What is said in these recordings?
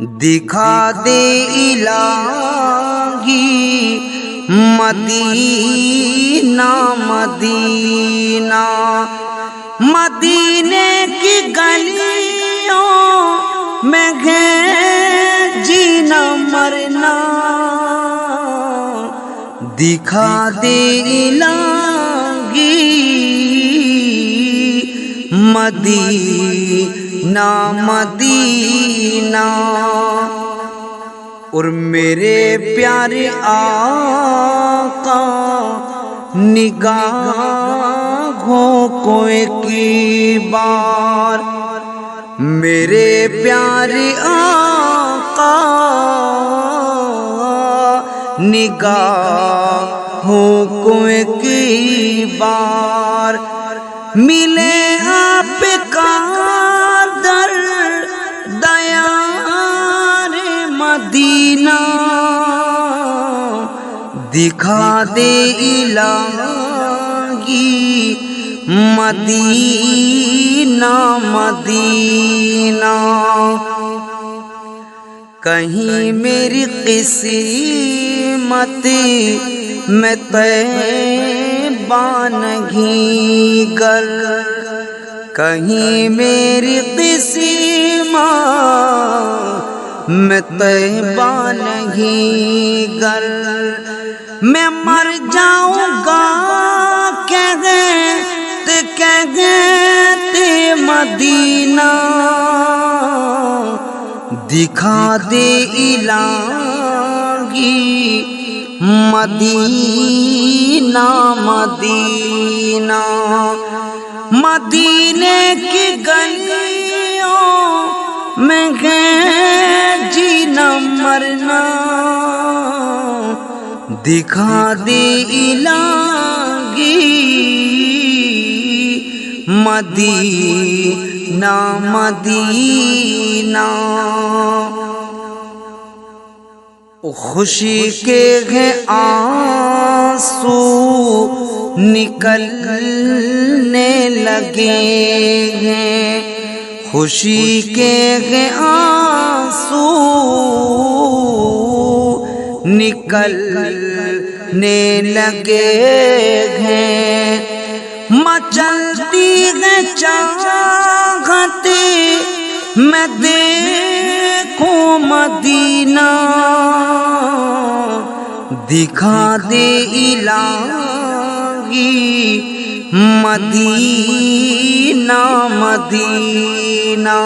دکھا دے الہی مدینہ مدینہ، مدینے کی گلیوں میں ہے جینا مرنا، دکھا دے الہی مدینہ مدینہ۔ اور میرے پیارے آقا نگاہوں کو ایک بار، میرے پیارے آقا نگاہوں کو ایک بار، ملے آپ کا در دیار مدینہ، دکھا دے الہی مدینہ مدینہ۔ کہیں میری قسمت میں طیبہ نہیں گر، کہیں میری قسمت میں طیبہ نہیں گر، میں مر جاؤں گا کہتے مدینہ، دکھا دے الہی مدینہ مدینہ۔ مدینے کی گلیوں میں ہے جینا مرنا، دکھا دے الہی مدینہ مدینہ۔ خوشی کے ہیں آنسو نکلنے لگے ہیں، خوشی کے ہیں آنسو نکلنے لگے ہیں، مچلتی ہے چاہت میں دیکھوں مدینہ، دکھا دے الہی مدینہ مدینہ،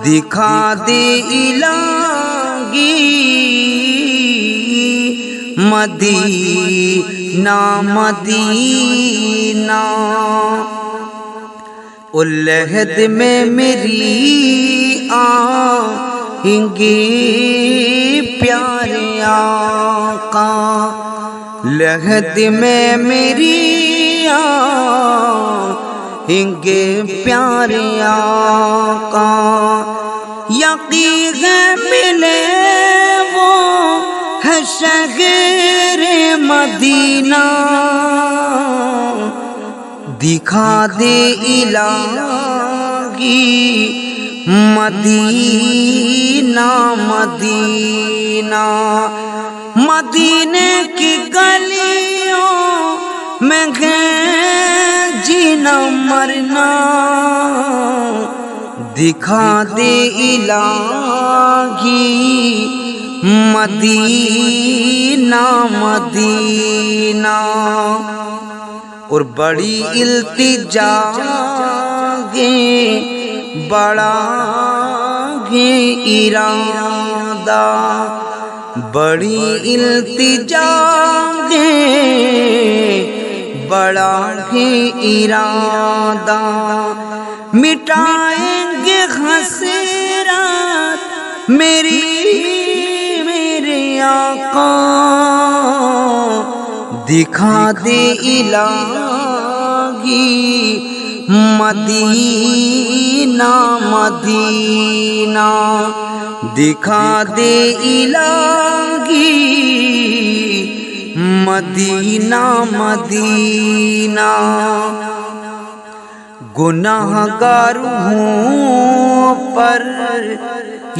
دکھا دے الہی مدینہ مدینہ۔ الہد میں میری آئیں گے پیارے آقا، لہد میں میری آئیں گے پیارے آقا، یقین ہے ملے وہ ہے شہر مدینہ، دکھا دے الہی مدینہ مدینہ، مدینے کی گلیوں میں ہے جینا مرنا، دکھا دے الہی مدینہ مدینہ۔ اور بڑی التجا گے بڑا گے ارادہ، بڑی التجا گے بڑا گے ارادہ، مٹائیں گے حسرات میری میرے آقا، دکھا دے الہی مدینہ مدینہ، دکھا دے الہی مدینہ مدینہ۔ گناہ گار ہوں پر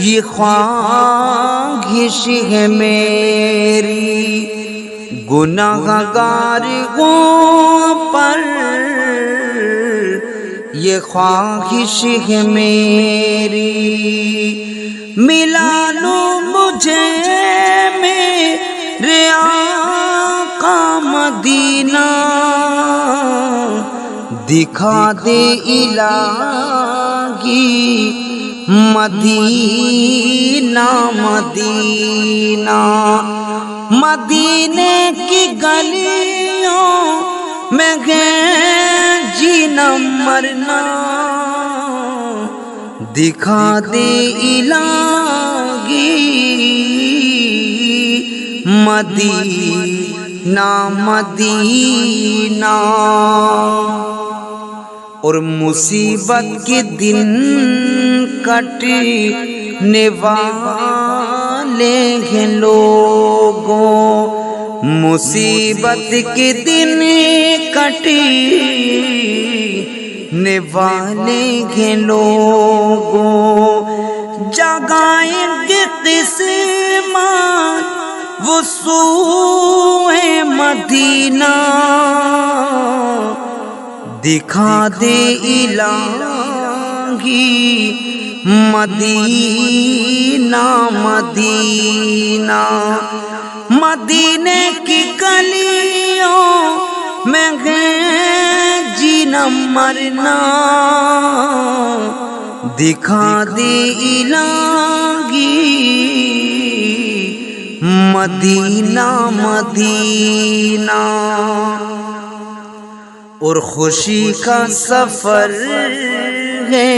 یہ خواہش ہے میری گناہگاروں پر، یہ خواہش ہے میری ملا لو مجھے میرے آقا مدینہ، دکھا دے الہی مدینہ مدینہ، مدینے کی گلیوں میں گئے جینا مرنا، دکھا دے الہی مدینہ مدینہ۔ اور مصیبت کے دن کٹنے والے ہیں لوگوں، مصیبت کے دن کٹنے والے ہیں لوگوں، جگائیں گے قسمت وہ سوئے مدینہ، دکھا دے الہی مدینہ مدینہ، مدینے کی گلیوں میں گئے جینا مرنا، دکھا دے الہی مدینہ مدینہ۔ اور خوشی کا سفر ہے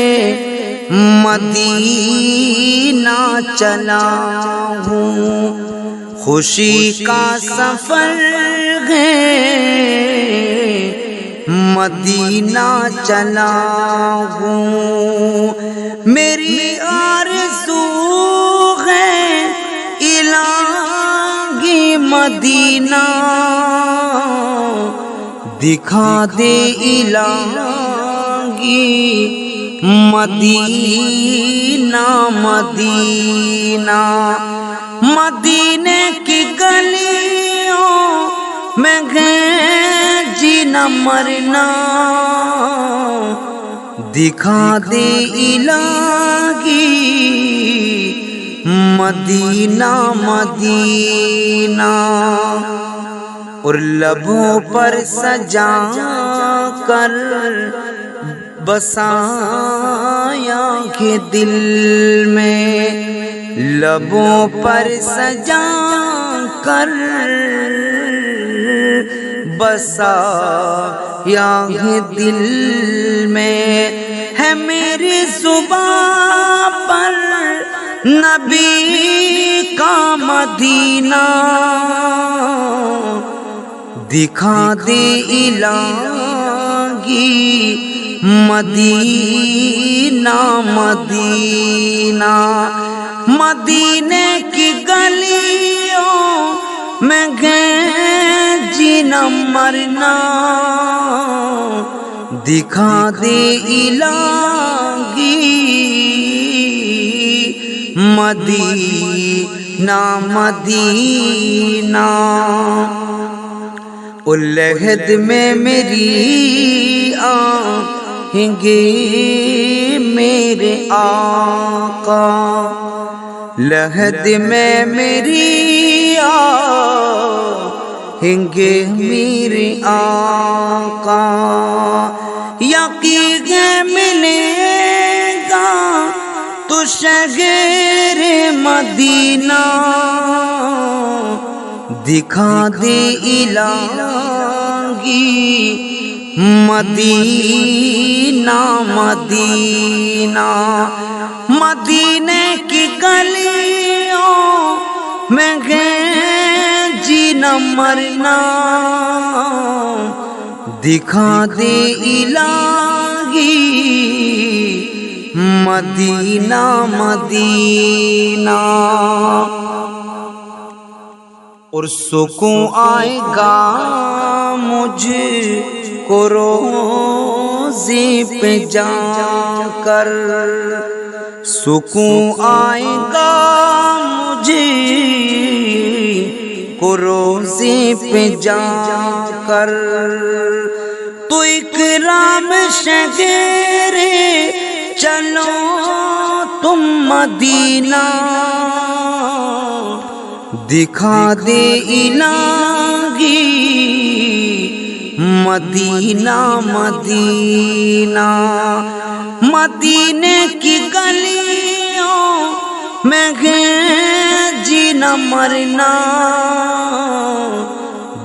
مدینہ چلا ہوں، خوشی کا سفر ہے مدینہ چلا ہوں، میری آرزو ہے الہی مدینہ، دکھا دے الہی مدینہ مدینہ، مدینے کی گلیوں میں گئے جینا مرنا، دکھا دے الہی مدینہ مدینہ۔ اور لبوں پر سجا کر بسایا کہ دل میں، لبوں پر سجا کر بسایا کہ دل میں، ہے میری زبان پر نبی کا مدینہ، دکھا دے الہی مدینہ مدینہ، مدینے کی گلیوں میں گئے جینا مرنا، دکھا دے الہی مدینہ مدینہ۔ الہد میں میری آہیں گے میرے آقا، لہد میں میری آہیں گے میرے آقا، یقین ملے گا تو شہر مدینہ، دکھا دے الہی مدینہ مدینہ، مدینے کی گلیوں میں گئے جینا مرنا، دکھا دے الہی مدینہ مدینہ۔ اور سکون آئے گا مجھ کو روزے پہ جا کر، سکون آئے گا مجھے کو روزے پہ جا کر، تو اکرام شگیرے چلو تم مدینہ، دکھا دے الہی مدینہ مدینہ، مدینے کی گلیوں میں ہے جینا مرنا،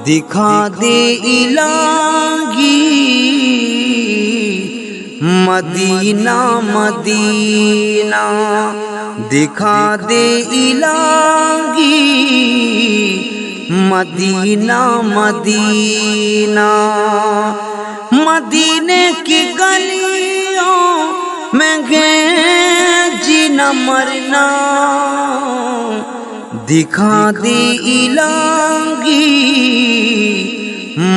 دکھا دے الہی مدینہ مدینہ، دکھا دے الہی مدینہ مدینہ، مدینے کی گلیوں میں گئے جینا مرنا، دکھا دے الہی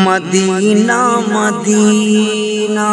مدینہ مدینہ۔